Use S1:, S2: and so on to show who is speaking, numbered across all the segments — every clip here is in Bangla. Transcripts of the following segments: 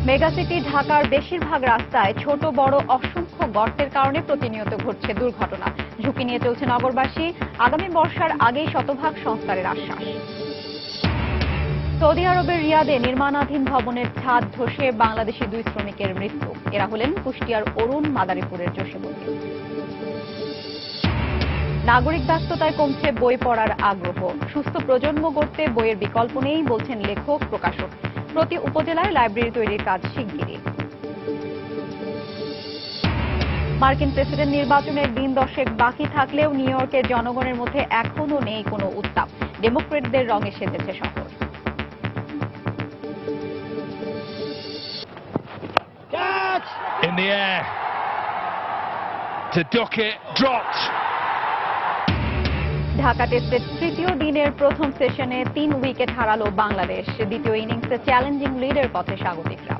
S1: মেগাসিটি ঢাকার বেশিরভাগ রাস্তায় ছোট বড় অসংখ্য গর্তের কারণে প্রতিনিয়ত ঘটছে দুর্ঘটনা। ঝুঁকি নিয়ে চলছে নগরবাসী। আগামী বর্ষার আগেই শতভাগ সংস্কারের আশ্বাস। সৌদি আরবের রিয়াদে নির্মাণাধীন ভবনের ছাদ ধসে বাংলাদেশি 2 শ্রমিকের মৃত্যু। এরা হলেন কুষ্টিয়ার অরুণ, মাদারীপুরের জসিমউদ্দিন। নাগরিক ব্যস্ততায় কমছে বই পড়ার আগ্রহ। সুস্থ প্রজন্ম গড়তে বইয়ের বিকল্প নেই বলছেন লেখক, প্রকাশক। প্রতি উপজেলায় লাইব্রেরি তৈরির কাজ শিগগিরই। মার্কিন প্রেসিডেন্ট নির্বাচনের দিন 10 বাকি থাকলেও নিউ ইয়র্কের জনগণের মধ্যে এখনো নেই কোনো উত্তাপ। ডেমোক্রেটদের রঙে সেজেছে শহর।
S2: In the air to Duckett, dropped.
S1: Dhaka টেস্টের তৃতীয় দিনের প্রথম সেশনে 3 উইকেট হারালো বাংলাদেশ। দ্বিতীয় ইনিংসে চ্যালেঞ্জিং লিডের পথে স্বাগতিকরা।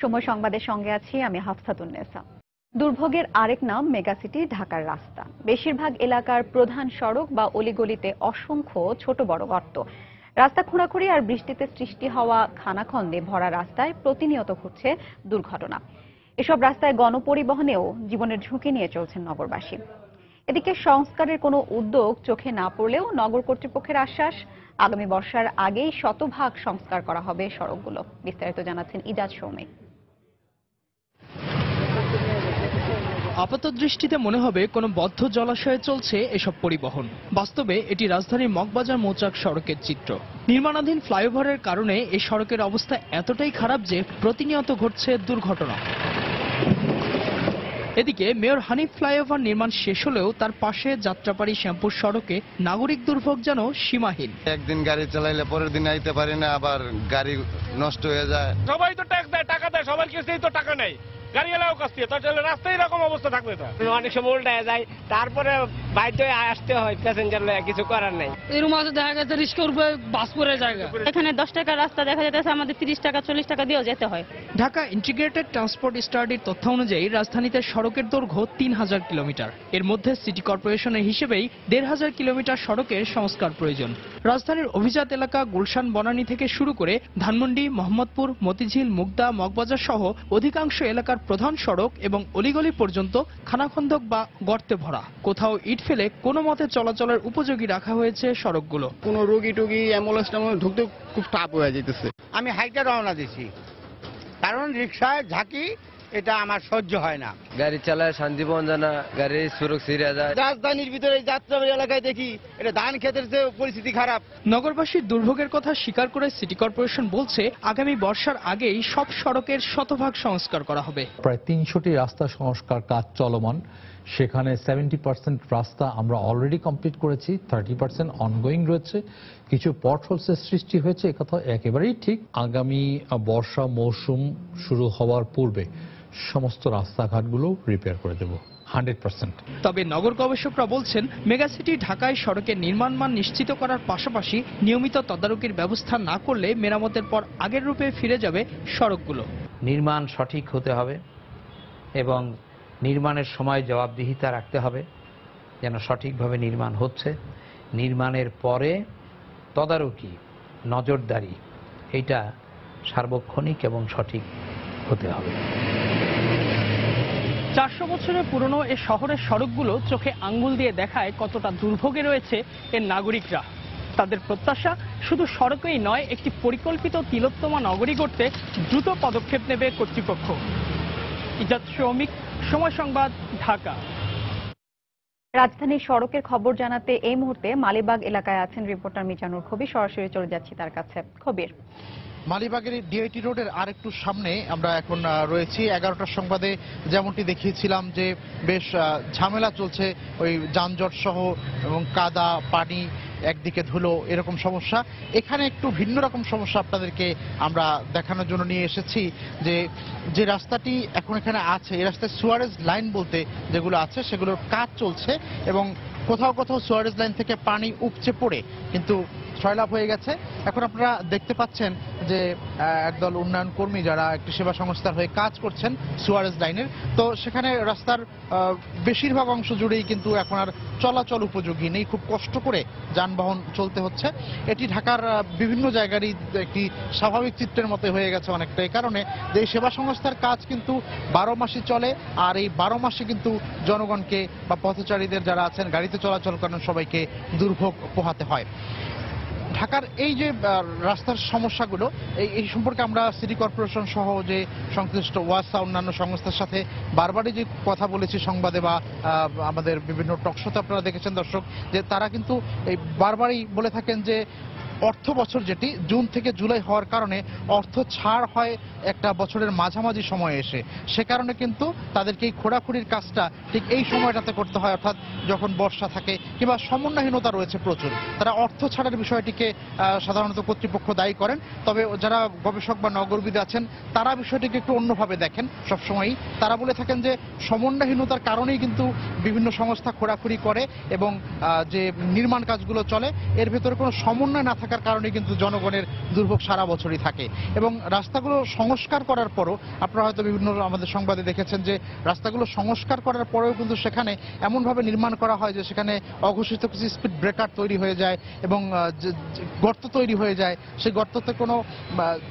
S1: সময় সংবাদের সঙ্গে আছি আমি হাফসাতুন্নেসা। দুর্ভোগের আরেক নাম মেগাসিটি ঢাকার রাস্তা। বেশিরভাগ এলাকার প্রধান সড়ক বা অলিগলিতে অসংখ্য ছোট বড় গর্ত। রাস্তা খোঁড়াখুঁড়ি আর বৃষ্টিতে সৃষ্টি হওয়া খানাখন্দে ভরা রাস্তায় প্রতিনিয়ত ঘটছে দুর্ঘটনা। এসব রাস্তায় গণপরিবহনেও জীবনের ঝুঁকি নিয়ে চলছেন নগরবাসী। এদিকে সংস্কারের কোনো উদ্যোগ চোখে না পড়লেও নগর কর্তৃপক্ষের আশ্বাস, আগামী বর্ষার আগেই শতভাগ সংস্কার করা হবে সড়কগুলো। বিস্তারিত জানাচ্ছেন ইজাজ সৌমিক।
S3: আপাতদৃষ্টিতে মনে হবে কোনো বদ্ধ জলাশয়ে চলছে এসব পরিবহন। বাস্তবে এটি রাজধানীর মগবাজার মৌচাক সড়কের চিত্র। নির্মাণাধীন ফ্লাইওভারের কারণে এই সড়কের অবস্থা এতটাই খারাপ যে প্রতিনিয়ত ঘটছে দুর্ঘটনা। এদিকে মেয়র হানিফ ফ্লাইওভার নির্মাণ শেষ হলেও তার পাশে যাত্রাবাড়ি শ্যামপুর সড়কে নাগরিক দুর্ভোগ যেন সীমাহীন।
S4: একদিন গাড়ি চালাইলে পরের দিন আইতে পারি না, আবার গাড়ি নষ্ট হয়ে যায়।
S5: সবাই তো ট্যাক্স দেয়, টাকা দেয়, সবার কাছেই তো টাকা নেই। গাড়ি এলাও কাছ থেকে তাহলে রাস্তায় এরকম অবস্থা থাকবে। তো অনেক সময় উল্টায় যায়, তারপরে বাধ্য হয়ে আসতে হয় প্যাসেঞ্জার লয়ে, কিছু করার নাই।
S6: এরকম আছে দেখা গেছে রিস্কের উপরে বাস পড়ে জায়গা।
S7: এখানে 10 টাকার রাস্তা দেখা যাচ্ছে আমাদের 30 টাকা 40 টাকা দিয়েও যেতে হয়।
S3: ঢাকা ইন্টিগ্রেটেড ট্রান্সপোর্ট স্টাডির তথ্য অনুযায়ী রাজধানীতে সড়কের দৈর্ঘ্য 3000 কিলোমিটার। এর মধ্যে সিটি কর্পোরেশনের হিসেবেই 1500 কিলোমিটার সড়কের সংস্কার প্রয়োজন। রাজধানীর অভিজাত এলাকা গুলশান বনানী থেকে শুরু করে ধানমন্ডি, মোহাম্মদপুর, মতিঝিল, মুগদা, মগবাজার সহ অধিকাংশ এলাকার প্রধান সড়ক এবং অলিগলি পর্যন্ত খানাখন্দক বা গর্তে ভরা। কোথাও ইট ফেলে কোনো মতে চলাচলের উপযোগী রাখা হয়েছে সড়কগুলো।
S8: কোনো রোগী টুগী অ্যাম্বুলেন্স ঢুকতে খুব টাফ হয়ে যেতেছে।
S9: আমি হাইটে রওনা দিছি, কারণ রিক্সায় ঝাঁকি এটা আমার সহ্য হয় না।
S10: গাড়ি চালায় শান্তি পাওয়া যায় না, গাড়ির সুরক্ষা যায়।
S9: রাজধানীর ভিতরে যাত্রাবাড়ি এলাকায় দেখি এটা ধান ক্ষেতের যে পরিস্থিতি খারাপ।
S3: নগরবাসীর দুর্ভোগের কথা স্বীকার করে সিটি কর্পোরেশন বলছে আগামী বর্ষার আগেই সব সড়কের শতভাগ সংস্কার করা হবে।
S11: প্রায় 300টি রাস্তা সংস্কার কাজ চলমান। সেখানে 70% রাস্তা আমরা অলরেডি কমপ্লিট করেছি, 30% অনগোয়িং রয়েছে। কিছু পটহোলসের সৃষ্টি হয়েছে, একথা একেবারেই ঠিক। আগামী বর্ষা মৌসুম শুরু হওয়ার পূর্বে সমস্ত রাস্তাঘাটগুলো রিপেয়ার করে দেব 100%।
S3: তবে নগর গবেষকরা বলছেন মেগাসিটি ঢাকায় সড়কের নির্মাণ মান নিশ্চিত করার পাশাপাশি নিয়মিত তদারকির ব্যবস্থা না করলে মেরামতের পর আগের রূপে ফিরে যাবে সড়কগুলো।
S12: নির্মাণ সঠিক হতে হবে এবং নির্মাণের সময় জবাবদিহিতা রাখতে হবে যেন সঠিকভাবে নির্মাণ হচ্ছে। নির্মাণের পরে তদারকি, নজরদারি এটা সার্বক্ষণিক এবং সঠিক হতে হবে।
S3: 400 বছরের পুরনো এ শহরের সড়কগুলো চোখে আঙ্গুল দিয়ে দেখায় কতটা দুর্ভোগে রয়েছে এর নাগরিকরা। তাদের প্রত্যাশা শুধু সড়কেই নয়, একটি পরিকল্পিত তিলোত্তমা নগরী গড়তে দ্রুত পদক্ষেপ নেবে কর্তৃপক্ষ। ইজাজ সৌমিক, সময় সংবাদ, ঢাকা।
S1: রাজধানীর সড়কের খবর জানাতে এই মুহূর্তে মালিবাগ এলাকায় আছেন রিপোর্টার মিজানুর কবির। সরাসরি চলে যাচ্ছি তার কাছে। কবির,
S13: মালিবাগের ডিআইটি রোডের আরেকটু সামনে আমরা এখন রয়েছি। 11টার সংবাদে যেমনটি দেখিয়েছিলাম যে বেশ ঝামেলা চলছে, ওই যানজট সহ এবং কাদা, পানি, একদিকে ধুলো, এরকম সমস্যা। এখানে একটু ভিন্ন রকম সমস্যা আপনাদেরকে আমরা দেখানোর জন্য নিয়ে এসেছি। যে রাস্তাটি এখন এখানে আছে, এই রাস্তায় সুয়ারেজ লাইন বলতে যেগুলো আছে সেগুলোর কাজ চলছে এবং কোথাও কোথাও সুয়ারেজ লাইন থেকে পানি উপচে পড়ে কিন্তু সয়লাভ হয়ে গেছে। এখন আপনারা দেখতে পাচ্ছেন যে একদল উন্নয়ন কর্মী যারা একটি সেবা সংস্থার হয়ে কাজ করছেন সুয়ারেজ লাইনের, তো সেখানে রাস্তার বেশিরভাগ অংশ জুড়েই কিন্তু এখন আর চলাচল উপযোগী নেই, খুব কষ্ট করে যানবাহন চলতে হচ্ছে। এটি ঢাকার বিভিন্ন জায়গারই একটি স্বাভাবিক চিত্রের মতো হয়ে গেছে অনেকটা। এই কারণে যে এই সেবা সংস্থার কাজ কিন্তু 12 মাসই চলে, আর এই 12 মাসে কিন্তু জনগণকে বা পথচারীদের যারা আছেন গাড়িতে চলাচল করেন সবাইকে দুর্ভোগ পোহাতে হয়। ঢাকার এই যে রাস্তার সমস্যাগুলো এই সম্পর্কে আমরা সিটি কর্পোরেশন সহ যে সংশ্লিষ্ট ওয়াসা অন্যান্য সংস্থার সাথে বারবারই যে কথা বলেছি সংবাদে বা আমাদের বিভিন্ন টকশোতে আপনারা দেখেছেন দর্শক, যে তারা কিন্তু এই বারবারই বলে থাকেন যে অর্থ বছর যেটি জুন থেকে জুলাই হওয়ার কারণে অর্থ ছাড় হয় একটা বছরের মাঝামাঝি সময়ে এসে, সে কারণে কিন্তু তাদেরকে এই খোঁড়াখুড়ির কাজটা ঠিক এই সময়টাতে করতে হয়, অর্থাৎ যখন বর্ষা থাকে কিংবা সমন্বয়হীনতা রয়েছে প্রচুর। তারা অর্থ ছাড়ের বিষয়টিকে সাধারণত কর্তৃপক্ষ দায়ী করেন, তবে যারা গবেষক বা নগরবিদ আছেন তারা বিষয়টিকে একটু অন্যভাবে দেখেন সবসময়ই। তারা বলে থাকেন যে সমন্বয়হীনতার কারণেই কিন্তু বিভিন্ন সংস্থা খোঁড়াখুড়ি করে এবং যে নির্মাণ কাজগুলো চলে এর ভেতরে কোনো সমন্বয় না থাকার কারণে কিন্তু জনগণের দুর্ভোগ সারা বছরই থাকে। এবং রাস্তাগুলো সংস্কার করার পরও আপনারা হয়তো বিভিন্ন আমাদের সংবাদে দেখেছেন যে রাস্তাগুলো সংস্কার করার পরেও কিন্তু সেখানে এমনভাবে নির্মাণ করা হয় যে সেখানে অঘোষিত কিছু স্পিড ব্রেকার তৈরি হয়ে যায় এবং গর্ত তৈরি হয়ে যায়। সেই গর্ততে কোনো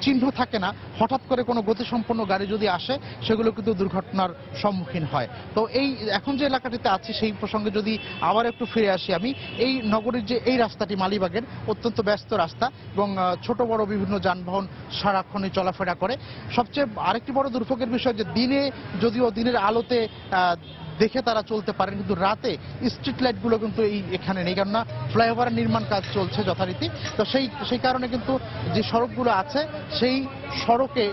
S13: চিহ্ন থাকে না, হঠাৎ করে কোনো গতিসম্পন্ন গাড়ি যদি আসে সেগুলো কিন্তু দুর্ঘটনার সম্মুখীন হয়। তো এই এখন যে এলাকাটিতে আছি সেই প্রসঙ্গে যদি আবার একটু ফিরে আসি আমি, এই নগরীর যে এই রাস্তাটি মালিবাগের অত্যন্ত ব্যস্ত রাস্তা এবং ছোট বড় বিভিন্ন যানবাহন সারাক্ষণই চলাফেরা করে। সবচেয়ে আরেকটি বড় দুর্ভোগের বিষয় যে দিনে যদিও দিনের আলোতে দেখে তারা চলতে পারেন, কিন্তু রাতে স্ট্রিট লাইটগুলো কিন্তু এখানে নেই, কেননা ফ্লাইওভারের নির্মাণ কাজ চলছে যথারীতি। তো সেই কারণে কিন্তু যে সড়কগুলো আছে সেই সড়কে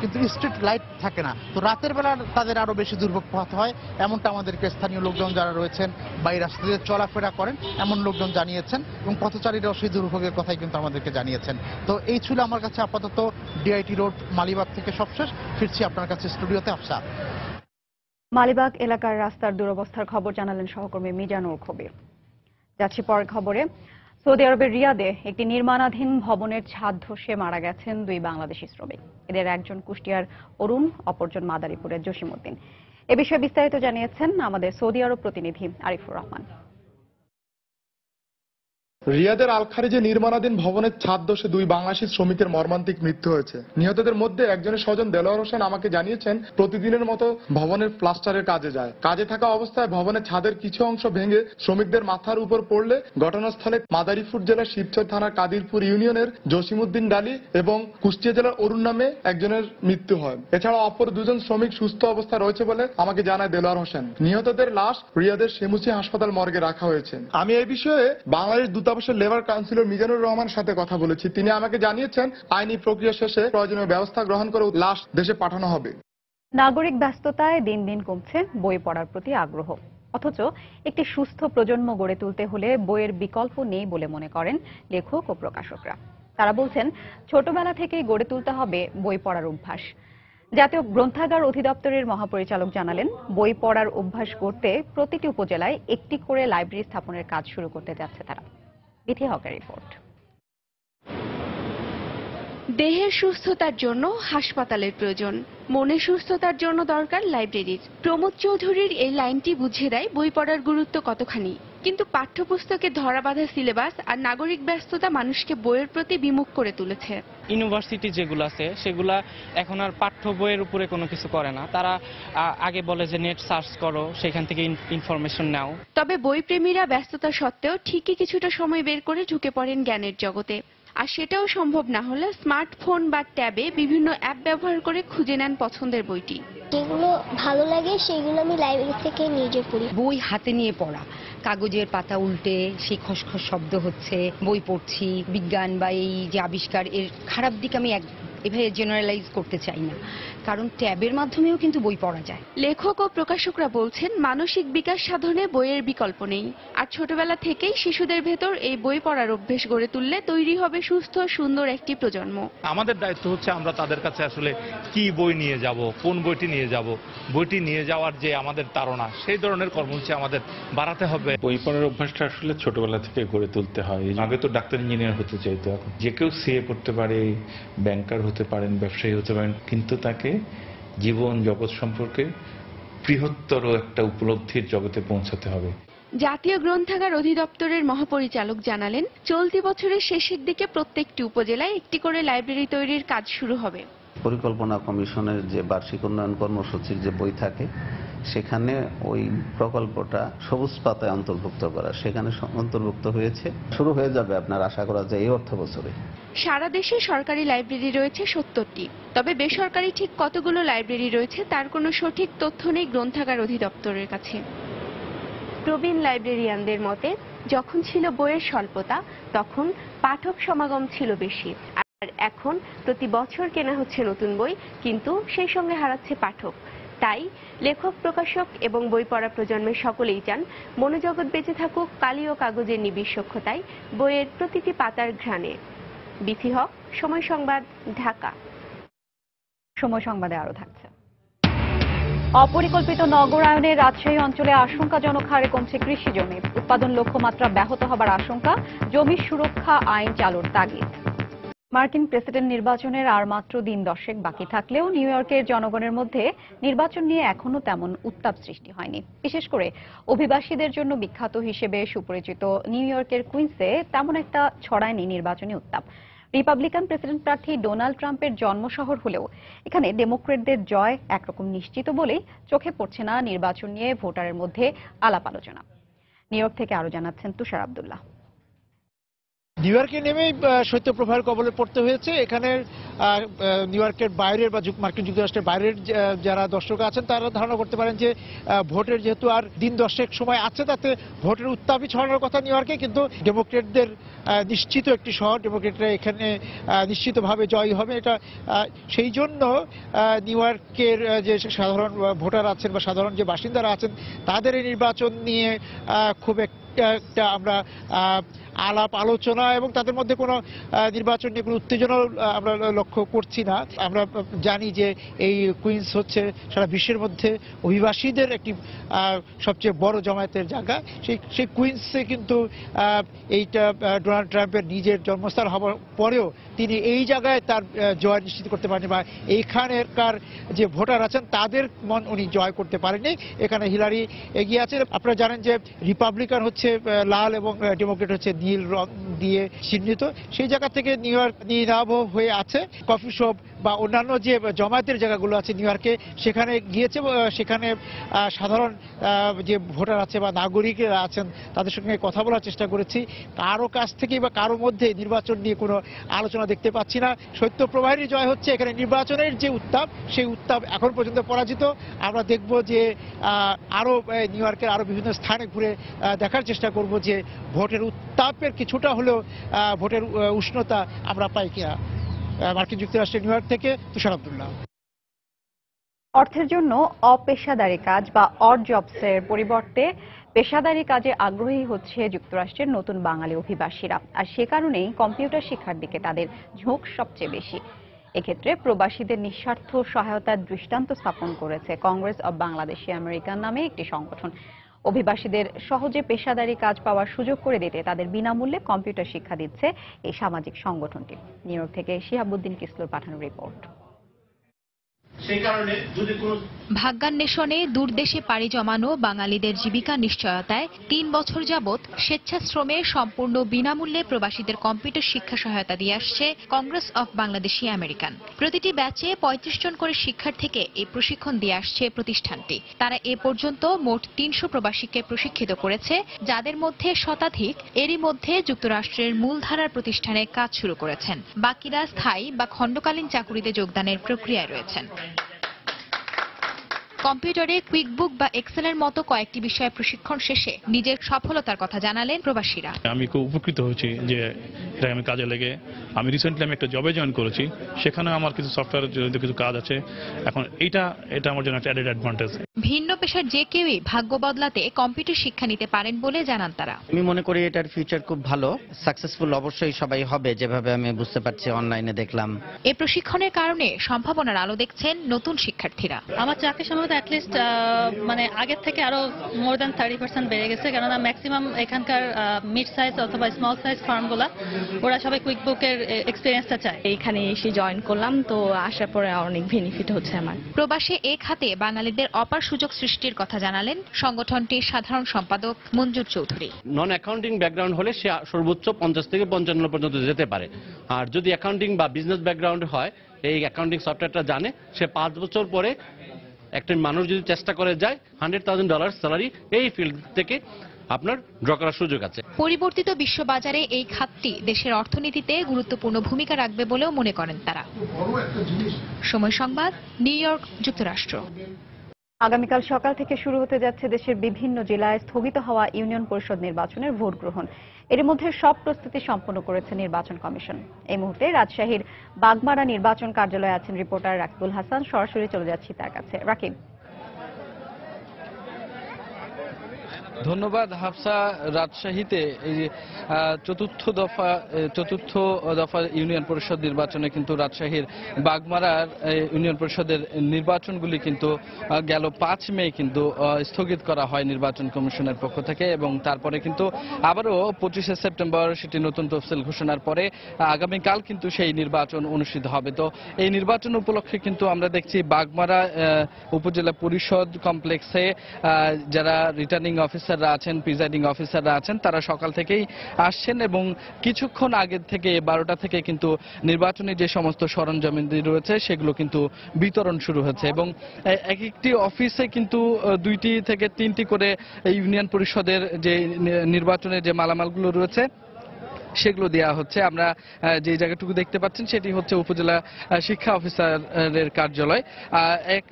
S13: কিন্তু স্ট্রিট লাইট থাকে না, তো রাতের বেলা তাদের আরো বেশি দুর্ভোগ পোহাতে হয়, এমনটা আমাদেরকে স্থানীয় লোকজন যারা রয়েছেন বা এই রাস্তা দিয়ে চলাফেরা করেন এমন লোকজন জানিয়েছেন এবং পথচারীরাও সেই দুর্ভোগের কথাই কিন্তু আমাদেরকে জানিয়েছেন। তো এই ছিল আমার কাছে আপাতত ডিআইটি রোড মালিবাগ থেকে সবশেষ। ফিরছি আপনার কাছে স্টুডিওতে। আফসা,
S1: মালিবাগ এলাকার রাস্তার দুরবস্থার খবর জানালেন সহকর্মী মিজানুর কবির। যাচ্ছি পরের খবরে। সৌদি আরবের রিয়াদে একটি নির্মাণাধীন ভবনের ছাদ ধসে মারা গেছেন 2 বাংলাদেশি শ্রমিক। এদের একজন কুষ্টিয়ার অরুণ, অপরজন মাদারীপুরের জসিমউদ্দিন। এ বিষয়ে বিস্তারিত জানিয়েছেন আমাদের সৌদি আরব প্রতিনিধি আরিফুর রহমান।
S14: রিয়াদের আল খারিজে নির্মাণাধীন ভবনের ছাদ ধসে 2 বাংলাদেশি শ্রমিকের মর্মান্তিক মৃত্যু হয়েছে। নিহতদের মধ্যে একজনের স্বজন দেলোয়ার হোসেন আমাকে জানিয়েছেন প্রতিদিনের মতো ভবনের প্লাস্টারের কাজে যায়। কাজে থাকা অবস্থায় ভবনের ছাদের কিছু অংশ ভেঙে শ্রমিকদের মাথার উপর পড়লে ঘটনাস্থলে মাদারীপুর জেলার শিবচর থানার কাদিরপুর ইউনিয়নের জসিমউদ্দিন ডালি এবং কুষ্টিয়া জেলার অরুণ নামে একজনের মৃত্যু হয়। এছাড়া অপর 2 জন শ্রমিক সুস্থ অবস্থায় রয়েছে বলে আমাকে জানায় দেলোয়ার হোসেন। নিহতদের লাশ রিয়াদের শেমুচি হাসপাতাল মর্গে রাখা হয়েছে। আমি এই বিষয়ে বাংলাদেশ দূতাবাসের লেবার কাউন্সিলর মিজানুর রহমানের সাথে কথা বলেছি। তিনি আমাকে জানিয়েছেন আইনি প্রক্রিয়া শেষে প্রয়োজনীয় ব্যবস্থা গ্রহণ করে লাশ দেশে পাঠানো হবে।
S1: নাগরিক ব্যস্ততায় দিন দিন কমছে বই পড়ার প্রতি আগ্রহ, অথচ একটি সুস্থ প্রজন্ম গড়ে তুলতে হলে বইয়ের বিকল্প নেই বলে মনে করেন লেখক ও প্রকাশকরা। তারা বলছেন ছোটবেলা থেকেই গড়ে তুলতে হবে বই পড়ার অভ্যাস। জাতীয় গ্রন্থাগার অধিদপ্তরের মহাপরিচালক জানালেন, বই পড়ার অভ্যাস করতে প্রতিটি উপজেলায় একটি করে লাইব্রেরি স্থাপনের কাজ শুরু করতে যাচ্ছে তারা। বিথি হকের রিপোর্ট।
S15: দেহের সুস্থতার জন্য হাসপাতালের প্রয়োজন, মনের সুস্থতার জন্য দরকার লাইব্রেরির। প্রমোদ চৌধুরীর এই লাইনটি বুঝিয়ে দেয় বই পড়ার গুরুত্ব কতখানি। কিন্তু পাঠ্যপুস্তকে ধরাবাঁধা সিলেবাস আর নাগরিক ব্যস্ততা মানুষকে বইয়ের প্রতি বিমুখ করে তুলেছে।
S16: ইউনিভার্সিটি যেগুলো আছে সেগুলা এখন আর পাঠ্য বইয়ের উপরে কোনো কিছু করে না। তারা আগে বলে যে নেট সার্চ করো, সেখান থেকে ইনফরমেশন নাও।
S15: তবে বইপ্রেমীরা ব্যস্ততা সত্ত্বেও ঠিকই কিছুটা সময় বের করে ঢুকে পড়েন জ্ঞানের জগতে। আর সেটাও সম্ভব না হলে স্মার্টফোন বা ট্যাবে বিভিন্ন অ্যাপ ব্যবহার করে খুঁজে নেন পছন্দের বইটি।
S17: যেগুলো ভালো লাগে সেগুলো আমি লাইব্রেরি থেকে নিজে পড়ি।
S18: বই হাতে নিয়ে পড়া, কাগজের পাতা উল্টে সেই খসখস শব্দ হচ্ছে, বই পড়ছি, বিজ্ঞান বা এই যে আবিষ্কার এর খারাপ দিক আমি এভাবে জেনারেলাইজ করতে চাই না, কারণ ট্যাবের মাধ্যমেও কিন্তু বই পড়া যায়।
S15: লেখক ও প্রকাশকরা বলছেন মানসিক বিকাশ সাধনে বইয়ের বিকল্প নেই, আর ছোটবেলা থেকেই শিশুদের ভেতর এই বই পড়ার অভ্যেস গড়ে তুললে তৈরি হবে সুস্থ সুন্দর একটি প্রজন্ম।
S19: আমাদের দায়িত্ব হচ্ছে আমরা তাদের কাছে আসলে কি বই নিয়ে যাব, কোন বইটি নিয়ে যাব, বইটি নিয়ে যাওয়ার যে আমাদের তাড়না, সেই ধরনের কর্মসূচি আমাদের বাড়াতে হবে।
S20: বই পড়ার অভ্যাসটা আসলে ছোটবেলা থেকে গড়ে তুলতে হয়। আগে তো ডাক্তার ইঞ্জিনিয়ার হতে চাইতো, এখন যে কেউ সিএ পড়তে পারে, ব্যাংকার হতে পারেন, ব্যবসায়ী হতে পারেন, কিন্তু তাকে জীবন জগৎ সম্পর্কে বৃহত্তর একটা উপলব্ধির জগতে পৌঁছাতে হবে।
S15: জাতীয় গ্রন্থাগার অধিদপ্তরের মহাপরিচালক জানালেন, চলতি বছরের শেষের দিকে প্রত্যেকটি উপজেলায় একটি করে লাইব্রেরি তৈরির কাজ শুরু হবে।
S21: পরিকল্পনা কমিশনের যে বার্ষিক উন্নয়ন কর্মসূচির যে বই থাকে, সেখানে ওই প্রকল্পটা সবুজ পাতায় অন্তর্ভুক্ত করা, সেখানে অন্তর্ভুক্ত হয়েছে, শুরু হয়ে যাবে আপনার আশা করা যায় এই অর্থ বছরে।
S15: সারা দেশে সরকারি লাইব্রেরি রয়েছে 70টি, তবে বেসরকারি ঠিক কতগুলো লাইব্রেরি রয়েছে তার কোনো সঠিক তথ্য নেই গ্রন্থাগার অধিদপ্তরের কাছে। প্রবীণ লাইব্রেরিয়ানদের মতে, যখন ছিল বইয়ের স্বল্পতা তখন পাঠক সমাগম ছিল বেশি, আর এখন প্রতি বছর কেনা হচ্ছে নতুন বই, কিন্তু সেই সঙ্গে হারাচ্ছে পাঠক। তাই লেখক, প্রকাশক এবং বই পড়া প্রজন্মের সকলেই চান মনোজগৎ বেঁচে থাকুক কালি ও কাগজের নিবিড় সখ্যতায়, বইয়ের প্রতিটি পাতার ঘ্রাণে। বিথি হক, সময় সংবাদ, ঢাকা।
S1: সময় সংবাদে আরো থাকছে। অপরিকল্পিত নগরায়নে রাজশাহী অঞ্চলে আশঙ্কাজনক হারে কমছে কৃষি জমি, উৎপাদন লক্ষ্যমাত্রা ব্যাহত হবার আশঙ্কা, জমি সুরক্ষা আইন চালুর তাগিদ। মার্কিন প্রেসিডেন্ট নির্বাচনের আর মাত্র দিন 10 বাকি থাকলেও নিউ ইয়র্কের জনগণের মধ্যে নির্বাচন নিয়ে এখনো তেমন উত্তাপ সৃষ্টি হয়নি। বিশেষ করে অভিবাসীদের জন্য বিখ্যাত হিসেবে সুপরিচিত নিউ ইয়র্কের কুইন্সে তেমন একটা ছড়ায়নি নির্বাচনী উত্তাপ। রিপাবলিকান প্রেসিডেন্ট প্রার্থী ডোনাল্ড ট্রাম্পের জন্মশহর হলেও এখানে ডেমোক্রেটদের জয় একরকম নিশ্চিত বলেই চোখে পড়ছে না নির্বাচন নিয়ে ভোটারের মধ্যে আলাপ আলোচনা। নিউ ইয়র্ক থেকে আরো জানাচ্ছেন তুষার আব্দুল্লাহ।
S22: নিউ ইয়র্কে নেমেই শৈত্যপ্রবাহের কবলে পড়তে হয়েছে। এখানে নিউ ইয়র্কের বাইরের বা মার্কিন যুক্তরাষ্ট্রের বাইরের যারা দর্শক আছেন তারা ধারণা করতে পারেন যে ভোটের যেহেতু আর দিন 10 সময় আছে, তাতে ভোটের উত্তাপই ছড়ানোর কথা নিউ ইয়র্কে, কিন্তু ডেমোক্রেটদের নিশ্চিত একটি শহর, ডেমোক্রেটরা এখানে নিশ্চিতভাবে জয়ী হবে। এটা সেই জন্য নিউ ইয়র্কের যে সাধারণ ভোটার আছেন বা সাধারণ যে বাসিন্দারা আছেন তাদের এই নির্বাচন নিয়ে খুব একটা আমরা আলাপ আলোচনা এবং তাদের মধ্যে কোনো নির্বাচন নিয়ে কোনো উত্তেজনা আমরা লক্ষ্য করছি না। আমরা জানি যে এই কুইন্স হচ্ছে সারা বিশ্বের মধ্যে অভিবাসীদের একটি সবচেয়ে বড় জমায়েতের জায়গা। সেই কুইন্সে কিন্তু এইটা ডোনাল্ড ট্রাম্পের নিজের জন্মস্থান হওয়ার পরেও তিনি এই জায়গায় তার জয় নিশ্চিত করতে পারেনি, বা এইখানেরকার যে ভোটার আছেন তাদের মন উনি জয় করতে পারেননি। এখানে হিলারি এগিয়ে আছেন। আপনারা জানেন যে রিপাবলিকান হচ্ছে লাল এবং ডেমোক্রেট হচ্ছে নীল রং দিয়ে চিহ্নিত। সেই জায়গা থেকে নিউ ইয়র্ক নীরব হয়ে আছে। কফি শপ বা অন্যান্য যে জমায়েতের জায়গাগুলো আছে নিউ ইয়র্কে, সেখানে গিয়েছে। সেখানে সাধারণ যে ভোটার আছে বা নাগরিকরা আছেন তাদের সঙ্গে কথা বলার চেষ্টা করেছি। কারো কাছ থেকে বা কারো মধ্যে নির্বাচন নিয়ে কোনো আলোচনা দেখতে পাচ্ছি না। শৈত্যপ্রবাহেরই জয় হচ্ছে। এখানে নির্বাচনের যে উত্তাপ, সেই উত্তাপ এখন পর্যন্ত পরাজিত। আমরা দেখব যে আরো নিউ ইয়র্কের আরো বিভিন্ন স্থানে ঘুরে দেখার চেষ্টা করব যে ভোটের উত্তাপের কিছুটা হলেও ভোটের উষ্ণতা আমরা পাই কিনা। মার্কিন যুক্তরাষ্ট্রের নিউ ইয়র্ক থেকে তুষার আব্দুল্লাহ।
S1: অর্থের জন্য অপেশাদারী কাজ বা অড জবসের পরিবর্তে পেশাদারী কাজে আগ্রহী হচ্ছে যুক্তরাষ্ট্রের নতুন বাঙালি অভিবাসীরা, আর সে কারণেই কম্পিউটার শিক্ষার দিকে তাদের ঝোঁক সবচেয়ে বেশি। এক্ষেত্রে প্রবাসীদের নিঃস্বার্থ সহায়তার দৃষ্টান্ত স্থাপন করেছে কংগ্রেস অব বাংলাদেশি আমেরিকান নামে একটি সংগঠন। অভিবাসীদের সহজে পেশাদারী কাজ পাওয়ার সুযোগ করে দিতে তাদের বিনামূল্যে কম্পিউটার শিক্ষা দিচ্ছে এই সামাজিক সংগঠনটি। নিউ ইয়র্ক থেকে শিহাবুদ্দিন কিসলুর পাঠানো রিপোর্ট।
S23: ভাগ্যান্বেষণে দূরদেশে পাড়ি জমানো বাঙালিদের জীবিকা নিশ্চয়তায় 3 বছর যাবৎ স্বেচ্ছাশ্রমে সম্পূর্ণ বিনামূল্যে প্রবাসীদের কম্পিউটার শিক্ষা সহায়তা দিয়ে আসছে কংগ্রেস অফ বাংলাদেশি আমেরিকান। প্রতিটি ব্যাচে 35 জন করে শিক্ষার্থীকে এই প্রশিক্ষণ দিয়ে আসছে প্রতিষ্ঠানটি। তারা এ পর্যন্ত মোট 300 প্রবাসীকে প্রশিক্ষিত করেছে, যাদের মধ্যে শতাধিক এরই মধ্যে যুক্তরাষ্ট্রের মূলধারার প্রতিষ্ঠানে কাজ শুরু করেছেন। বাকিরা স্থায়ী বা খণ্ডকালীন চাকুরিতে যোগদানের প্রক্রিয়ায় রয়েছেন। কম্পিউটারে কুইকবুক বা এক্সেলের মতো কয়েকটি বিষয়ে প্রশিক্ষণ শেষে নিজের সফলতার কথা জানালেন প্রবাসীরা।
S2: আমি খুব উপকৃত হয়েছি যে এটা আমি কাজে লেগে। আমি রিসেন্টলি একটা জবে জয়েন করেছি, সেখানে আমার কিছু সফটওয়্যার কিছু কাজ আছে। এখন এটা আমার জন্য একটা অ্যাডেড অ্যাডভান্টেজ।
S23: ভিন্ন পেশার যে কেউই ভাগ্য বদলাতে কম্পিউটার শিক্ষা নিতে পারেন বলে জানান তারা।
S4: আমি মনে করি এটার ফিউচার খুব ভালো, সাকসেসফুল অবশ্যই সবাই হবে, যেভাবে আমি বুঝতে পারছি অনলাইনে দেখলাম।
S23: এই প্রশিক্ষণের কারণে সম্ভাবনার আলো দেখছেন নতুন শিক্ষার্থীরা।
S7: আমার চাকরির সম্ভবত অ্যাটলিস্ট মানে আগের থেকে আরো মোর দ্যান 30% বেড়ে গেছে, কেননা ম্যাক্সিমাম এখানকার মিড সাইজ অথবা স্মল সাইজ ফার্মগুলা ওরা সবাই কুইকবুকের এক্সপিরিয়েন্সটা চায়।
S5: এইখানে এসে জয়েন করলাম, তো আসার পরে অনেক বেনিফিট হচ্ছে আমার।
S23: প্রবাসে এ খাতে বাঙালিদের অপার সুযোগ সৃষ্টির কথা জানালেন সংগঠনটির সাধারণ সম্পাদক মঞ্জুর চৌধুরী।
S24: নন অ্যাকাউন্টিং ব্যাকগ্রাউন্ড হলে সে সর্বোচ্চ 50 থেকে 55 পর্যন্ত যেতে পারে, আর যদি অ্যাকাউন্টিং বা বিজনেস ব্যাকগ্রাউন্ড হয়, এই অ্যাকাউন্টিং সফটওয়্যারটা জানে, সে 5 বছর পরে একটা মানুষ যদি চেষ্টা করে যায় $100,000 স্যালারি এই ফিল্ড থেকে আপনার ড্র করার সুযোগ আছে।
S23: পরিবর্তিত বিশ্ববাজারে এই খাতটি দেশের অর্থনীতিতে গুরুত্বপূর্ণ ভূমিকা রাখবে বলেও মনে করেন তারা। সময় সংবাদ, নিউ ইয়র্ক, যুক্তরাষ্ট্র।
S1: আগামীকাল সকাল থেকে শুরু হতে যাচ্ছে দেশের বিভিন্ন জেলায় স্থগিত হওয়া ইউনিয়ন পরিষদ নির্বাচনের ভোট গ্রহণ। এর মধ্যে সব প্রস্তুতি সম্পন্ন করেছে নির্বাচন কমিশন। এই মুহূর্তে রাজশাহীর বাগমারা নির্বাচন কার্যালয়ে আছেন রিপোর্টার রাকিবুল হাসান। সরাসরি চলে যাচ্ছি তার কাছে। রাকিব।
S25: ধন্যবাদ হাফসা। রাজশাহীতে এই চতুর্থ দফা ইউনিয়ন পরিষদ নির্বাচনে কিন্তু রাজশাহীর বাগমারার ইউনিয়ন পরিষদের নির্বাচনগুলি কিন্তু গেল 5 মে কিন্তু স্থগিত করা হয় নির্বাচন কমিশনের পক্ষ থেকে, এবং তারপরে কিন্তু আবারও 25 সেপ্টেম্বর সেটি নতুন তফসিল ঘোষণার পরে আগামীকাল কিন্তু সেই নির্বাচন অনুষ্ঠিত হবে। তো এই নির্বাচন উপলক্ষে কিন্তু আমরা দেখছি বাগমারা উপজেলা পরিষদ কমপ্লেক্সে যারা রিটার্নিং অফিসাররা আছেন, প্রিজাইডিং অফিসাররা আছেন, তারা সকাল থেকেই আসছেন এবং কিছুক্ষণ আগে থেকে 12টা থেকে কিন্তু নির্বাচনী যে সমস্ত সরঞ্জামাদি রয়েছে সেগুলো কিন্তু বিতরণ শুরু হয়েছে, এবং এক একটি অফিসে কিন্তু 2টি থেকে 3টি করে ইউনিয়ন পরিষদের যে নির্বাচনের যে মালামালগুলো রয়েছে সেগুলো দেওয়া হচ্ছে। আমরা যে জায়গাটুকু দেখতে পাচ্ছেন সেটি হচ্ছে উপজেলা শিক্ষা অফিসারের কার্যালয়। এক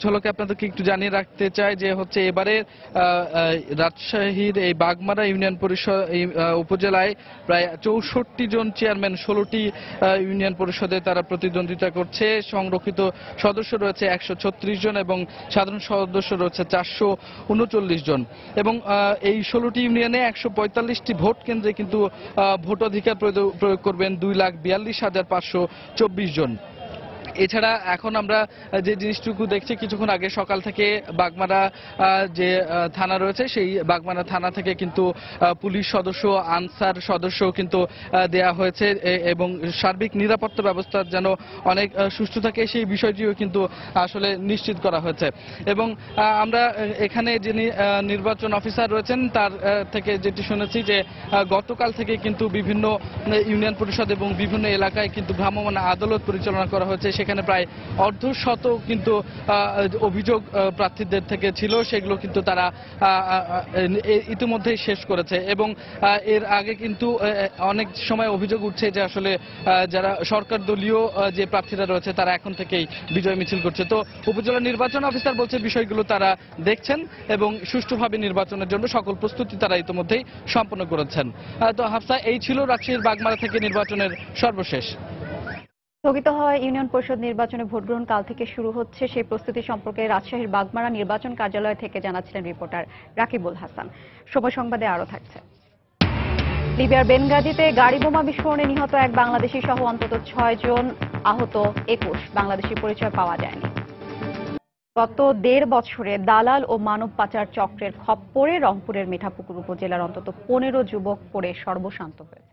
S25: ঝলকে আপনাদেরকে একটু জানিয়ে রাখতে চাই যে হচ্ছে এবারে রাজশাহীর এই বাগমারা ইউনিয়ন পরিষদ উপজেলায় প্রায় 64 জন চেয়ারম্যান 16টি ইউনিয়ন পরিষদে তারা প্রতিদ্বন্দ্বিতা করছে। সংরক্ষিত সদস্য রয়েছে 136 জন এবং সাধারণ সদস্য রয়েছে 439 জন, এবং এই 16টি ইউনিয়নে 145টি ভোট কেন্দ্রে কিন্তু ভোটাধিকার প্রয়োগ করবেন 2,42,524 জন। এছাড়া এখন আমরা যে জিনিসটুকু দেখছি, কিছুক্ষণ আগে সকাল থেকে বাগমারা যে থানা রয়েছে সেই বাগমারা থানা থেকে কিন্তু পুলিশ সদস্য, আনসার সদস্য কিন্তু দেয়া হয়েছে, এবং সার্বিক নিরাপত্তা ব্যবস্থা যেন অনেক সুষ্ঠু থাকে সেই বিষয়টিও কিন্তু আসলে নিশ্চিত করা হয়েছে। এবং আমরা এখানে যিনি নির্বাচন অফিসার রয়েছেন তার থেকে যেটি শুনেছি যে গতকাল থেকে কিন্তু বিভিন্ন ইউনিয়ন পরিষদ এবং বিভিন্ন এলাকায় কিন্তু ভ্রাম্যমাণ আদালত পরিচালনা করা হয়েছে। সেখানে প্রায় অর্ধশত কিন্তু অভিযোগ প্রার্থীদের থেকে ছিল, সেগুলো কিন্তু তারা ইতিমধ্যেই শেষ করেছে, এবং এর আগে কিন্তু অনেক সময় অভিযোগ উঠছে যে আসলে যারা সরকার দলীয় যে প্রার্থীরা রয়েছে তারা এখন থেকেই বিজয় মিছিল করছে। তো উপজেলা নির্বাচন অফিসার বলছে বিষয়গুলো তারা দেখছেন এবং সুষ্ঠুভাবে নির্বাচনের জন্য সকল প্রস্তুতি তারা ইতিমধ্যেই সম্পন্ন করেছেন। তো হাফসা, এই ছিল রাজশাহীর বাগমারা থেকে নির্বাচনের সর্বশেষ।
S1: স্থগিত হওয়া ইউনিয়ন পরিষদ নির্বাচনে ভোট গ্রহণ কাল থেকে শুরু হচ্ছে, সেই প্রস্তুতি সম্পর্কে রাজশাহীর বাগমারা নির্বাচন কার্যালয় থেকে জানাচ্ছিলেন রিপোর্টার রাকিবুল হাসান। সময় সংবাদে আরো থাকছে। লিবিয়ার বেনগাজিতে গাড়ি বোমা বিস্ফোরণে নিহত এক বাংলাদেশি সহ অন্তত 6 জন, আহত 21। বাংলাদেশি পরিচয় পাওয়া যায়নি। গত 1.5 বছরে দালাল ও মানব পাচার চক্রের খপ্পরে রংপুরের মিঠাপুকুর উপজেলার অন্তত 15 যুবক পড়ে সর্বশান্ত হয়েছে।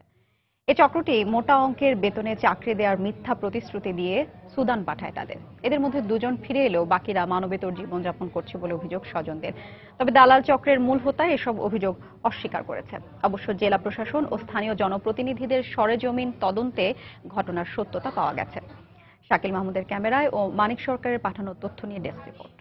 S1: এই চক্রটি মোটা অঙ্কের বেতনে চাকরি দেওয়ার মিথ্যা প্রতিশ্রুতি দিয়ে সুদান পাঠায় তাদের। এদের মধ্যে 2 জন ফিরে এলেও বাকিরা মানবেতর জীবনযাপন করছে বলে অভিযোগ স্বজনদের। তবে দালাল চক্রের মূল হোতা এসব অভিযোগ অস্বীকার করেছে। অবশ্য জেলা প্রশাসন ও স্থানীয় জনপ্রতিনিধিদের সরেজমিন তদন্তে ঘটনার সত্যতা পাওয়া গেছে। শাকিল মাহমুদের ক্যামেরায় ও মানিক সরকারের পাঠানো তথ্য নিয়ে ডেস্ক রিপোর্ট।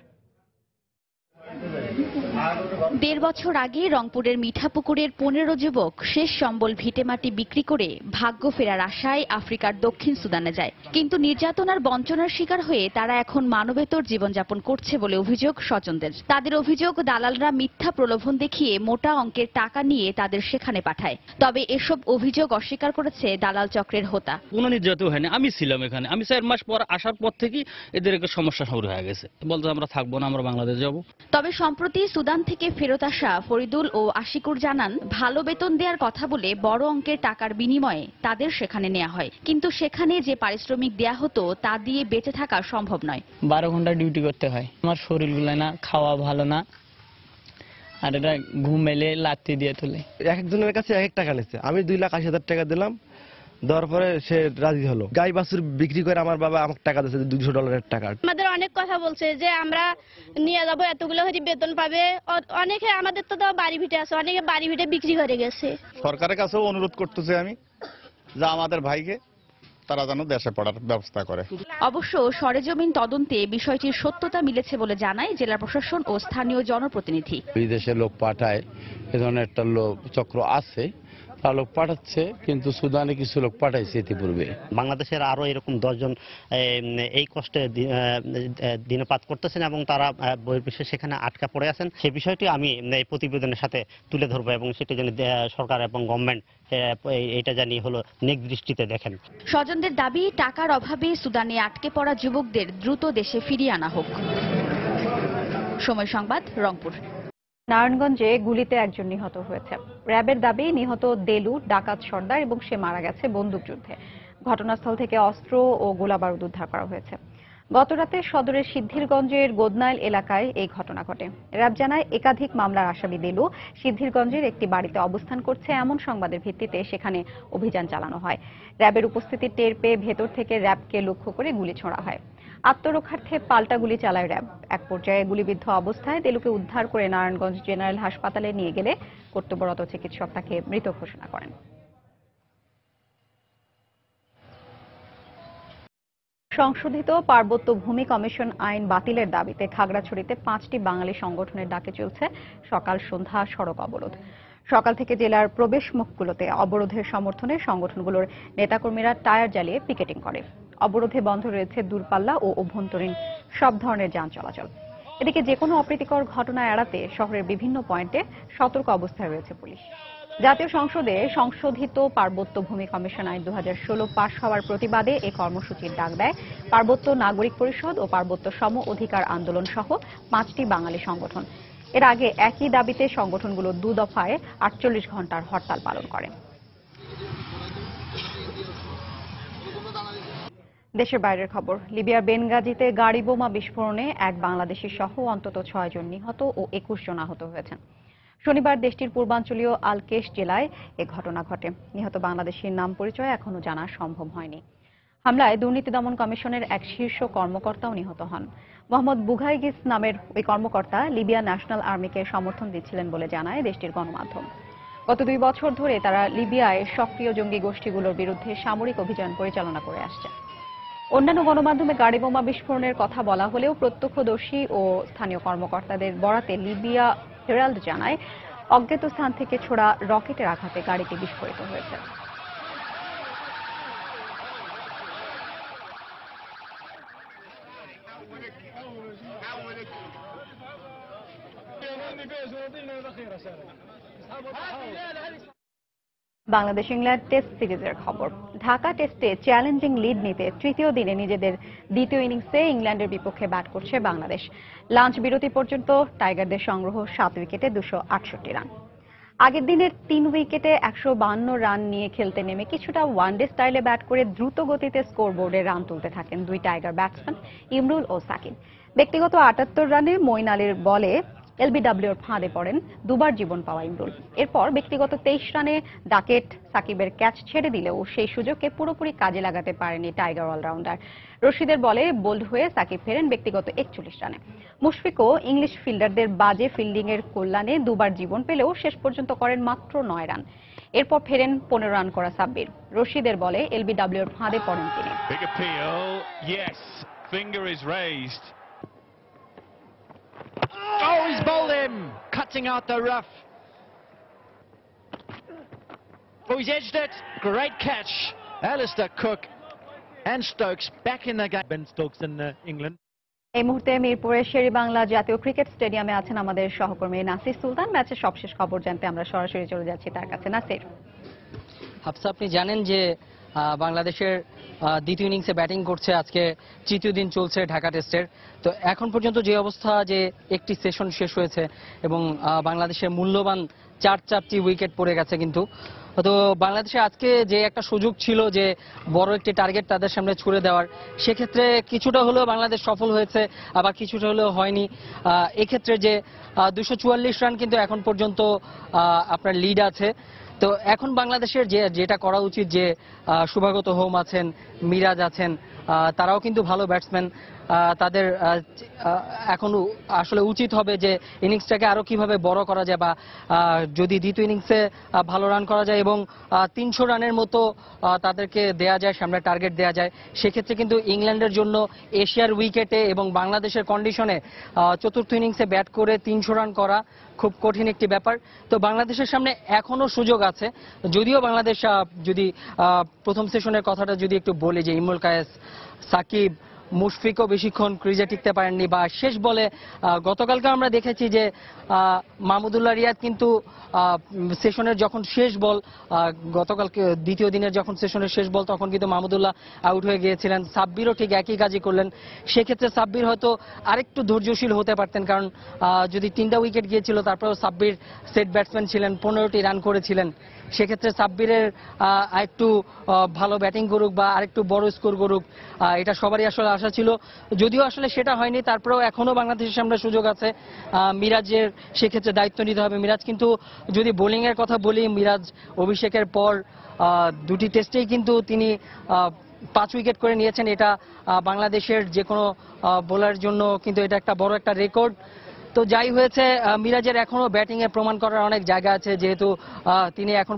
S6: দেড় বছর আগে রংপুরের মিঠাপুকুরের 15 যুবক শেষ সম্বল ভিটেমাটি বিক্রি করে ভাগ্য ফেরার আশায় আফ্রিকার দক্ষিণ সুদানে যায়, কিন্তু নির্যাতনার বঞ্চনার শিকার হয়ে তারা এখন মানবেতর জীবনযাপন করছে বলে অভিযোগ স্বজনদের। তাদের অভিযোগ, দালালরা মিথ্যা প্রলোভন দেখিয়ে মোটা অঙ্কের টাকা নিয়ে তাদের সেখানে পাঠায়। তবে এসব অভিযোগ অস্বীকার করেছে দালাল চক্রের হোতা।
S8: কোনো নির্যাতন হয়নি, আমি ছিলাম এখানে। আমি 4 মাস পর আসার পর থেকেই এদের একটা সমস্যা শুরু হয়ে গেছে, বলতে আমরা থাকবো না, আমরা বাংলাদেশ যাব।
S6: তবে সম্প্রতি সুদান থেকে ফেরত আসা ফরিদুল ও আশিকুর জানান, ভালো বেতন দেওয়ার কথা বলে বড় অঙ্কের টাকার বিনিময়ে তাদের সেখানে নেওয়া হয়, কিন্তু সেখানে যে পারিশ্রমিক দেয়া হতো তা দিয়ে বেঁচে থাকা সম্ভব নয়।
S9: 12 ঘন্টা ডিউটি করতে হয়, আমার শরীরগুলো না, খাওয়া ভালো না, আর এটা ঘুম এলে লাত্তি দিয়ে তুলে।
S10: এক একজনের কাছে এক এক টাকা নিচ্ছে। আমি 2,80,000 টাকা দিলাম, দেওয়ার পরে সে রাজি হলো। গাই বাছুর বিক্রি করে আমার বাবা আমাকে টাকা দিচ্ছে $200 টাকা।
S11: আমাদের অনেক কথা বলছে যে আমরা নিয়ে যাবো, এতগুলো হয়তো বেতন পাবে। অনেকে আমাদের তো বাড়ি ভিটে আছে, অনেকে বাড়ি ভিটে বিক্রি করে গেছে।
S26: সরকারের কাছেও অনুরোধ করতেছি আমি যে আমাদের ভাইকে তারা যেন দেশে পড়ার ব্যবস্থা করে।
S6: অবশ্য সরেজমিন তদন্তে বিষয়টির সত্যতা মিলেছে বলে জানায় জেলা প্রশাসন ও স্থানীয় জনপ্রতিনিধি।
S27: বিদেশে লোক পাঠায়, এ ধরনের একটা লোক চক্র আছে, তারা লোক পাঠাচ্ছে, কিন্তু সুদানে কিছু লোক পাঠাইছে ইতিপূর্বে।
S28: বাংলাদেশের আরো এরকম 10 জন এই কষ্টে দিনপাত করতেছেন এবং তারা বহির্বিশ্বে সেখানে আটকা পড়ে আছেন। সেই বিষয়টি আমি এই প্রতিবেদনের সাথে তুলে ধরবো এবং সেটা যেন সরকার এবং গভর্নমেন্ট এটা জানি হলো নেক দৃষ্টিতে দেখেন।
S6: স্বজনদের দাবি, টাকার অভাবে সুদানে আটকে পড়া যুবকদের দ্রুত দেশে ফিরিয়ে আনা হোক। সময় সংবাদ, রংপুর।
S1: নারায়ণগঞ্জে গুলিতে একজন নিহত হয়েছে। র্যাবের দাবি, নিহত দেলু ডাকাত সর্দার এবং সে মারা গেছে বন্দুকযুদ্ধে। ঘটনাস্থল থেকে অস্ত্র ও গোলাবারুদ উদ্ধার করা হয়েছে। গতরাতে সদরের সিদ্ধিরগঞ্জের গোদনাইল এলাকায় এই ঘটনা ঘটে। র্যাব জানায়, একাধিক মামলার আসামি দেলু সিদ্ধিরগঞ্জের একটি বাড়িতে অবস্থান করছে এমন সংবাদের ভিত্তিতে সেখানে অভিযান চালানো হয়। র্যাবের উপস্থিতি টের পেয়ে ভেতর থেকে র্যাবকে লক্ষ্য করে গুলি ছোড়া হয়। আত্মরক্ষার্থে পাল্টা গুলি চালায় র্যাব। এক পর্যায়ে গুলিবিদ্ধ অবস্থায় দেলুকে উদ্ধার করে নারায়ণগঞ্জ জেনারেল হাসপাতালে নিয়ে গেলে কর্তব্যরত চিকিৎসক তাকে মৃত ঘোষণা করেন। সংশোধিত পার্বত্য ভূমি কমিশন আইন বাতিলের দাবিতে খাগড়াছড়িতে 5টি বাঙালি সংগঠনের ডাকে চলছে সকাল সন্ধ্যা সড়ক অবরোধ। সকাল থেকে জেলার প্রবেশ মুখগুলোতে অবরোধের সমর্থনে সংগঠনগুলোর নেতাকর্মীরা টায়ার জ্বালিয়ে পিকেটিং করে। অবরোধে বন্ধ রয়েছে দূরপাল্লা ও অভ্যন্তরীণ সব ধরনের যান চলাচল। এদিকে যে কোনো অপ্রীতিকর ঘটনা এড়াতে শহরের বিভিন্ন পয়েন্টে সতর্ক অবস্থায় রয়েছে পুলিশ। জাতীয় সংসদে সংশোধিত পার্বত্য ভূমি কমিশন আইন 2016 পাশ হওয়ার প্রতিবাদে এই কর্মসূচির ডাক দেয় পার্বত্য নাগরিক পরিষদ ও পার্বত্য সম অধিকার আন্দোলন সহ 5টি বাঙালি সংগঠন। এর আগে একই দাবিতে সংগঠনগুলো 2 দফায় 48 ঘন্টার হরতাল পালন করে। দেশের বাইরের খবর, লিবিয়ার বেনগাজিতে গাড়ি বোমা বিস্ফোরণে এক বাংলাদেশি সহ অন্তত 6 জন নিহত ও 21 জন আহত হয়েছেন। শনিবার দেশটির পূর্বাঞ্চলীয় আলকেশ জেলায় এ ঘটনা ঘটে। নিহত বাংলাদেশির নাম পরিচয় এখনো জানা সম্ভব হয়নি। হামলায় দুর্নীতি দমন কমিশনের এক শীর্ষ কর্মকর্তাও নিহত হন। মোহাম্মদ বুঘাইগিস নামের ওই কর্মকর্তা লিবিয়া ন্যাশনাল আর্মিকে সমর্থন দিচ্ছিলেন বলে জানায় দেশটির গণমাধ্যম। গত 2 বছর ধরে তারা লিবিয়ায় সক্রিয় জঙ্গি গোষ্ঠীগুলোর বিরুদ্ধে সামরিক অভিযান পরিচালনা করে আসছে। অন্যান্য গণমাধ্যমে গাড়ি বোমা বিস্ফোরণের কথা বলা হলেও প্রত্যক্ষদর্শী ও স্থানীয় কর্মকর্তাদের বরাতে লিবিয়া হেরাল্ড জানায়, অজ্ঞাত স্থান থেকে ছোড়া রকেটের আঘাতে গাড়িটি বিস্ফোরিত হয়েছে। বাংলাদেশ ইংল্যান্ড টেস্ট সিরিজের খবর। ঢাকা টেস্টে চ্যালেঞ্জিং লিড নিতে তৃতীয় দিনে নিজেদের দ্বিতীয় ইনিংসে ইংল্যান্ডের বিপক্ষে ব্যাট করছে বাংলাদেশ। লাঞ্চ বিরতি পর্যন্ত টাইগারদের সংগ্রহ 7 উইকেটে 268 রান। আগের দিনের 3 উইকেটে 152 রান নিয়ে খেলতে নেমে কিছুটা ওয়ানডে স্টাইলে ব্যাট করে দ্রুত গতিতে স্কোরবোর্ডে রান তুলতে থাকেন 2 টাইগার ব্যাটসম্যান ইমরুল ও সাকিব। ব্যক্তিগত 78 রানে মঈন আলীর বলে এলবিডব্লিউর ফাঁদে পড়েন দুবার জীবন পাওয়া ইমরুল। এরপর ব্যক্তিগত 23 রানে ডাকেট সাকিবের ক্যাচ ছেড়ে দিলেও সেই সুযোগকে পুরোপুরি কাজে লাগাতে পারেনি টাইগার অলরাউন্ডার। রশিদের বলে বোল্ড হয়ে সাকিব ফেরেন ব্যক্তিগত 41 রানে। মুশফিকও ইংলিশ ফিল্ডারদের বাজে ফিল্ডিংয়ের কল্যাণে দুবার জীবন পেলেও শেষ পর্যন্ত করেন মাত্র 9 রান। এরপর ফেরেন 15 রান করা সাব্বির। রশিদের বলে এলবিডব্লিউর ফাঁদে পড়েন তিনি।
S29: Oh, he's bowled
S3: Sim cutting out the rough. Oh, he's edged it. Great catch. Alistair Cook and Stokes back in the game.
S12: Ben Stokes in England.
S1: এই মুহূর্তে মিরপুরের শেরেবাংলা জাতীয় ক্রিকেট স্টেডিয়ামে আছেন আমাদের সহকর্মী নাসির সুলতান। ম্যাচের সবশেষ খবর জানতে আমরা সরাসরি চলে যাচ্ছি তার কাছে। নাসির,
S13: হাফসা, আপনি জানেন যে বাংলাদেশের দ্বিতীয় ইনিংসে ব্যাটিং করছে, আজকে তৃতীয় দিন চলছে ঢাকা টেস্টের। তো এখন পর্যন্ত যে অবস্থা, যে একটি সেশন শেষ হয়েছে এবং বাংলাদেশের মূল্যবান চারটি উইকেট পড়ে গেছে। কিন্তু তো বাংলাদেশে আজকে যে একটা সুযোগ ছিল যে বড় একটি টার্গেট তাদের সামনে ছুড়ে দেওয়ার, সেক্ষেত্রে কিছুটা হলেও বাংলাদেশ সফল হয়েছে, আবার কিছুটা হলেও হয়নি। এক্ষেত্রে যে 244 রান কিন্তু এখন পর্যন্ত আপনার লিড আছে। তো এখন বাংলাদেশের যেটা করা উচিত, যে শুভাগত হোম আছেন, মিরাজ আছেন, তারাও কিন্তু ভালো ব্যাটসম্যান। তাদের এখন আসলে উচিত হবে যে ইনিংসটাকে আরো কিভাবে বড় করা যায়, বা যদি দ্বিতীয় ইনিংসে ভালো রান করা যায় এবং 300 রানের মতো তাদেরকে দেয়া যায়, সামনে টার্গেট দেয়া যায়, সেক্ষেত্রে কিন্তু ইংল্যান্ডের জন্য এশিয়ার উইকেটে এবং বাংলাদেশের কন্ডিশনে চতুর্থ ইনিংসে ব্যাট করে 300 রান করা খুব কঠিন একটি ব্যাপার। তো বাংলাদেশের সামনে এখনো সুযোগ আছে, যদিও বাংলাদেশ যদি প্রথম সেশনের কথাটা যদি একটু বলি, যে ইমরুল কায়েস, সাকিব, মুশফিকও বেশিক্ষণ ক্রিজে টিকতে পারেননি, বা শেষ বলে গতকালকে আমরা দেখেছি যে মাহমুদুল্লাহ রিয়াদ কিন্তু সেশনের যখন শেষ বল, গতকালকে দ্বিতীয় দিনের যখন সেশনের শেষ বল, তখন কিন্তু মাহমুদুল্লাহ আউট হয়ে গিয়েছিলেন। সাব্বিরও ঠিক একই কাজই করলেন। সেক্ষেত্রে সাব্বির হয়তো আরেকটু ধৈর্যশীল হতে পারতেন, কারণ যদি 3টা উইকেট গিয়েছিল, তারপরেও সাব্বির সেট ব্যাটসম্যান ছিলেন, 15টি রান করেছিলেন। সেক্ষেত্রে সাব্বিরের আরেকটু ভালো ব্যাটিং করুক বা আরেকটু বড় স্কোর করুক, এটা সবারই আসলে আশা ছিল, যদিও আসলে সেটা হয়নি। তারপরেও এখনো বাংলাদেশের সামনে সুযোগ আছে। মিরাজের সেক্ষেত্রে দায়িত্ব নিতে হবে। মিরাজ কিন্তু যদি বোলিং এর কথা বলি, মিরাজ অভিষেকের পর 2টি টেস্টেই কিন্তু তিনি 5 উইকেট করে নিয়েছেন। এটা বাংলাদেশের যে কোনো বোলারের জন্য কিন্তু এটা একটা বড় একটা রেকর্ড। তো যাই হয়েছে, মিরাজের এখনো ব্যাটিং এ প্রমাণ করার অনেক জায়গা আছে, যেহেতু তিনি এখন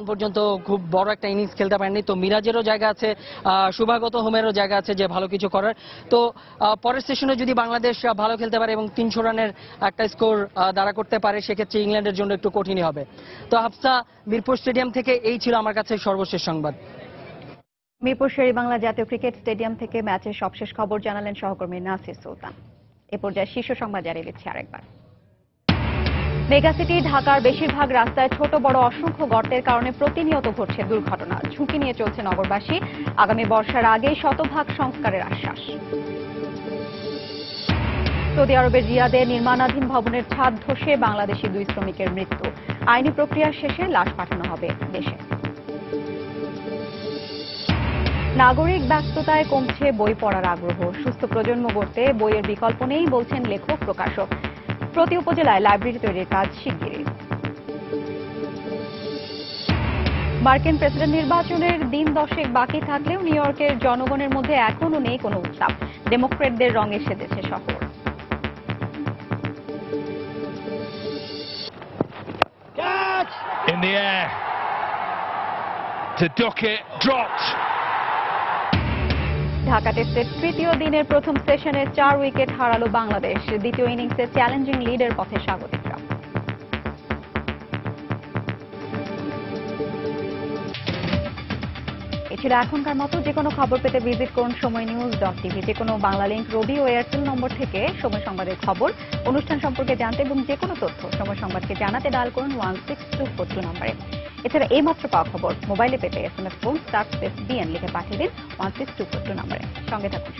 S13: পর্যন্ত খুব বড় একটা ইনিংস খেলতে পারেননি। তো মিরাজেরও জায়গা আছে, শুভাগত হোমেরও জায়গা আছে যে ভালো কিছু করার। তো পরের সেশনে যদি বাংলাদেশ ভালো খেলতে পারে এবং 300 রানের একটা স্কোর দাঁড়া করতে পারে, সেক্ষেত্রে ইংল্যান্ডের জন্য একটু কঠিনই হবে। তো হাফসা, মিরপুর স্টেডিয়াম থেকে এই ছিল আমার কাছে সর্বশেষ সংবাদ।
S1: মিরপুর শেরেবাংলা জাতীয় ক্রিকেট স্টেডিয়াম থেকে ম্যাচের সবশেষ খবর জানালেন সহকর্মী নাসির সুলতান। এ পর্যায়ে শীর্ষ সংবাদ জানিয়ে দিচ্ছি আরেকবার। মেগাসিটি ঢাকার বেশিরভাগ রাস্তায় ছোট বড় অসংখ্য গর্তের কারণে প্রতিনিয়ত ঘটছে দুর্ঘটনা। ঝুঁকি নিয়ে চলছে নগরবাসী। আগামী বর্ষার আগেই শতভাগ সংস্কারের আশ্বাস। সৌদি আরবের রিয়াদে নির্মাণাধীন ভবনের ছাদ ধসে বাংলাদেশি 2 শ্রমিকের মৃত্যু। আইনি প্রক্রিয়া শেষে লাশ পাঠানো হবে দেশে। নাগরিক ব্যস্ততায় কমছে বই পড়ার আগ্রহ। সুস্থ প্রজন্ম গড়তে বইয়ের বিকল্প নেই বলছেন লেখক প্রকাশক। প্রতি উপজেলায় লাইব্রেরি তৈরির কাজ শিগগিরই। মার্কিন প্রেসিডেন্ট নির্বাচনের দিন 10 বাকি থাকলেও নিউ ইয়র্কের জনগণের মধ্যে এখনো নেই কোনো উত্তাপ। ডেমোক্রেটদের রঙে সেজেছে শহর।
S14: In the air to Dockett, dropped.
S1: Dhaka টেস্টের তৃতীয় দিনের প্রথম সেশনে 4 উইকেট হারালো বাংলাদেশ। দ্বিতীয় ইনিংসে চ্যালেঞ্জিং লিডের পথে স্বাগতিকরা। এ ছিল এখনকার মতো। যে কোনো খবর পেতে ভিজিট করুন সময়নিউজ.tv। যে কোনো বাংলা লিংক, রবি ও এয়ারটেল নম্বর থেকে সময় সংবাদের খবর, অনুষ্ঠান সম্পর্কে জানতে এবং যে কোনো তথ্য সময় সংবাদকে জানাতে ডায়াল করুন 16242 নম্বরে। এছাড়া এই মাত্র পাওয়া খবর মোবাইলে পেতে SMS ফোন *BN লিখে পাঠিয়ে দিন 16242 নম্বরে। সঙ্গে থাকুন।